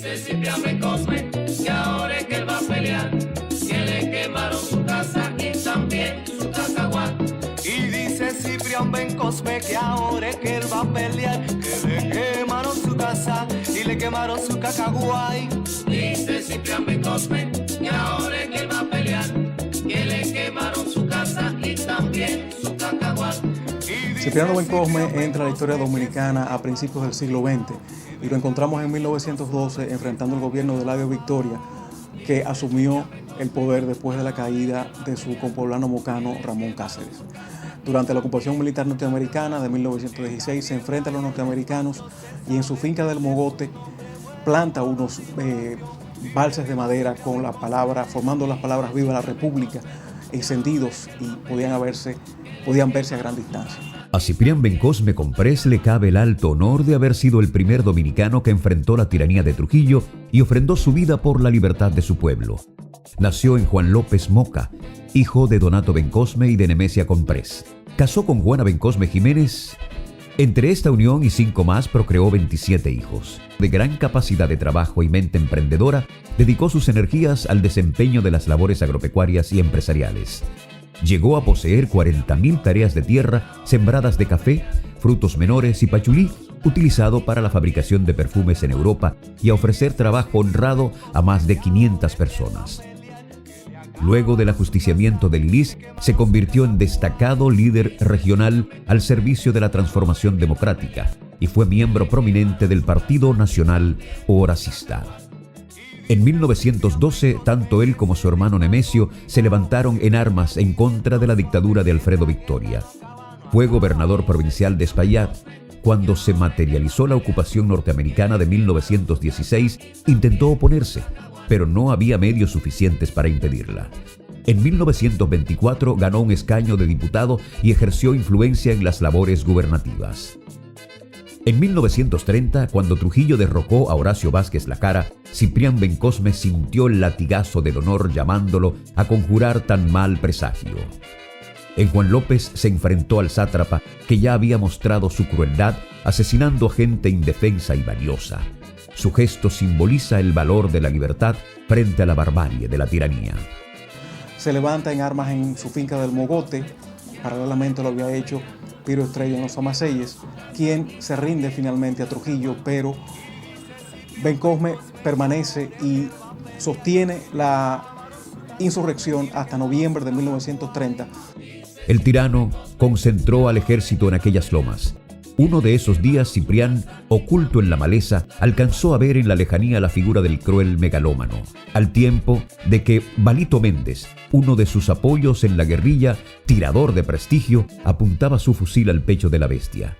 Dice Ciprián Bencosme que ahora es que él va a pelear, que le quemaron su casa y también su cacahuat. Y dice Ciprián Bencosme que ahora es que él va a pelear, que le quemaron su casa y le quemaron su cacahuay. Dice Ciprián Bencosme que ahora es que él va a pelear, que le quemaron su casa y también su cacahuat. Cipriano Bencosme entra a la historia dominicana a principios del siglo XX y lo encontramos en 1912 enfrentando el gobierno de Eladio Victoria, que asumió el poder después de la caída de su compoblano mocano Ramón Cáceres. Durante la ocupación militar norteamericana de 1916 se enfrenta a los norteamericanos y en su finca del Mogote planta unos balses de madera con la palabra, formando las palabras "Viva la República", encendidos y podían verse a gran distancia. A Ciprián Bencosme Comprés le cabe el alto honor de haber sido el primer dominicano que enfrentó la tiranía de Trujillo y ofrendó su vida por la libertad de su pueblo. Nació en Juan López Moca, hijo de Donato Bencosme y de Nemesia Comprés. Casó con Juana Bencosme Jiménez. Entre esta unión y 5 más procreó 27 hijos. De gran capacidad de trabajo y mente emprendedora, dedicó sus energías al desempeño de las labores agropecuarias y empresariales. Llegó a poseer 40.000 tareas de tierra sembradas de café, frutos menores y pachulí, utilizado para la fabricación de perfumes en Europa, y a ofrecer trabajo honrado a más de 500 personas. Luego del ajusticiamiento del ILIS, se convirtió en destacado líder regional al servicio de la transformación democrática y fue miembro prominente del Partido Nacional Horacista. En 1912, tanto él como su hermano Nemesio se levantaron en armas en contra de la dictadura de Alfredo Victoria. Fue gobernador provincial de Espaillat. Cuando se materializó la ocupación norteamericana de 1916, intentó oponerse, pero no había medios suficientes para impedirla. En 1924 ganó un escaño de diputado y ejerció influencia en las labores gubernativas. En 1930, cuando Trujillo derrocó a Horacio Vázquez Lacara, Ciprián Bencosme sintió el latigazo del honor llamándolo a conjurar tan mal presagio. En Juan López se enfrentó al sátrapa que ya había mostrado su crueldad asesinando a gente indefensa y valiosa. Su gesto simboliza el valor de la libertad frente a la barbarie de la tiranía. Se levanta en armas en su finca del Mogote. Paralelamente lo había hecho Piro Estrella en los Amaseyes, quien se rinde finalmente a Trujillo, pero Bencosme permanece y sostiene la insurrección hasta noviembre de 1930. El tirano concentró al ejército en aquellas lomas. Uno de esos días, Ciprián, oculto en la maleza, alcanzó a ver en la lejanía la figura del cruel megalómano, al tiempo de que Balito Méndez, uno de sus apoyos en la guerrilla, tirador de prestigio, apuntaba su fusil al pecho de la bestia.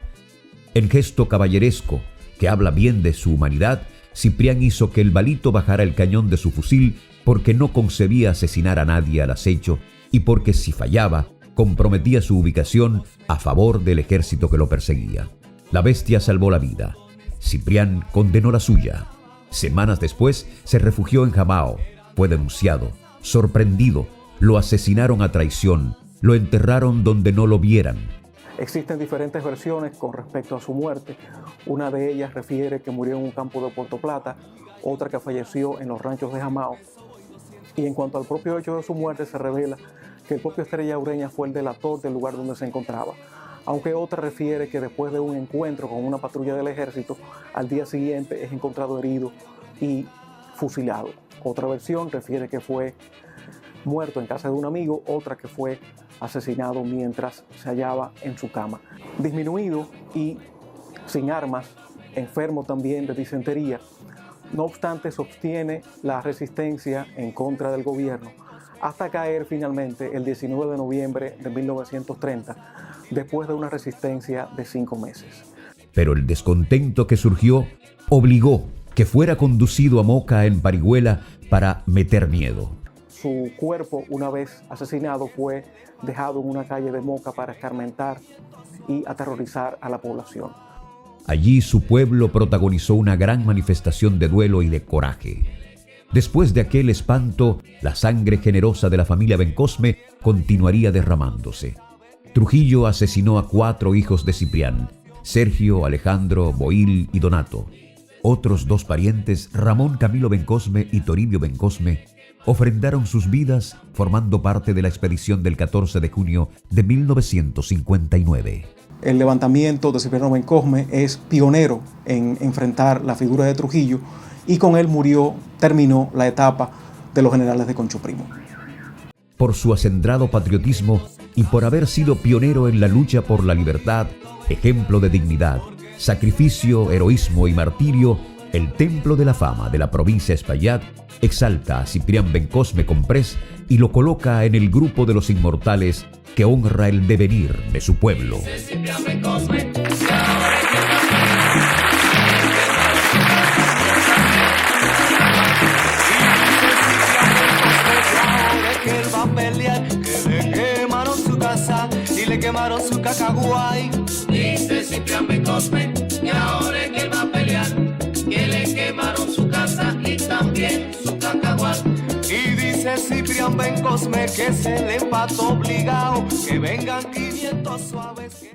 En gesto caballeresco, que habla bien de su humanidad, Ciprián hizo que el Balito bajara el cañón de su fusil porque no concebía asesinar a nadie al acecho y porque si fallaba, comprometía su ubicación a favor del ejército que lo perseguía. La bestia salvó la vida. Ciprián condenó la suya. Semanas después se refugió en Jamao. Fue denunciado. Sorprendido, lo asesinaron a traición. Lo enterraron donde no lo vieran. Existen diferentes versiones con respecto a su muerte. Una de ellas refiere que murió en un campo de Puerto Plata, otra que falleció en los ranchos de Jamao. Y en cuanto al propio hecho de su muerte, se revela que el propio Estrella Ureña fue el delator del lugar donde se encontraba, aunque otra refiere que después de un encuentro con una patrulla del ejército, al día siguiente es encontrado herido y fusilado. Otra versión refiere que fue muerto en casa de un amigo, otra que fue asesinado mientras se hallaba en su cama. Disminuido y sin armas, enfermo también de disentería, no obstante sostiene la resistencia en contra del gobierno, hasta caer finalmente el 19 de noviembre de 1930, después de una resistencia de 5 meses. Pero el descontento que surgió obligó que fuera conducido a Moca en Parihuela para meter miedo. Su cuerpo, una vez asesinado, fue dejado en una calle de Moca para escarmentar y aterrorizar a la población. Allí su pueblo protagonizó una gran manifestación de duelo y de coraje. Después de aquel espanto, la sangre generosa de la familia Bencosme continuaría derramándose. Trujillo asesinó a 4 hijos de Ciprián: Sergio, Alejandro, Boil y Donato. Otros dos parientes, Ramón Camilo Bencosme y Toribio Bencosme, ofrendaron sus vidas formando parte de la expedición del 14 de junio de 1959. El levantamiento de Cipriano Bencosme es pionero en enfrentar la figura de Trujillo y con él terminó la etapa de los generales de Concho Primo. Por su acendrado patriotismo y por haber sido pionero en la lucha por la libertad, ejemplo de dignidad, sacrificio, heroísmo y martirio, el Templo de la Fama de la provincia de Espaillat exalta a Ciprián Bencosme Comprés y lo coloca en el grupo de los inmortales que honra el devenir de su pueblo. Que él va a pelear, que le quemaron su casa y le quemaron su cacaguay. Dice Ciprián Bencosme que ahora es que él va a pelear, que le quemaron su casa y también su cacahuat. Y dice Ciprián Bencosme que se le empató obligado, que vengan 500 suaves.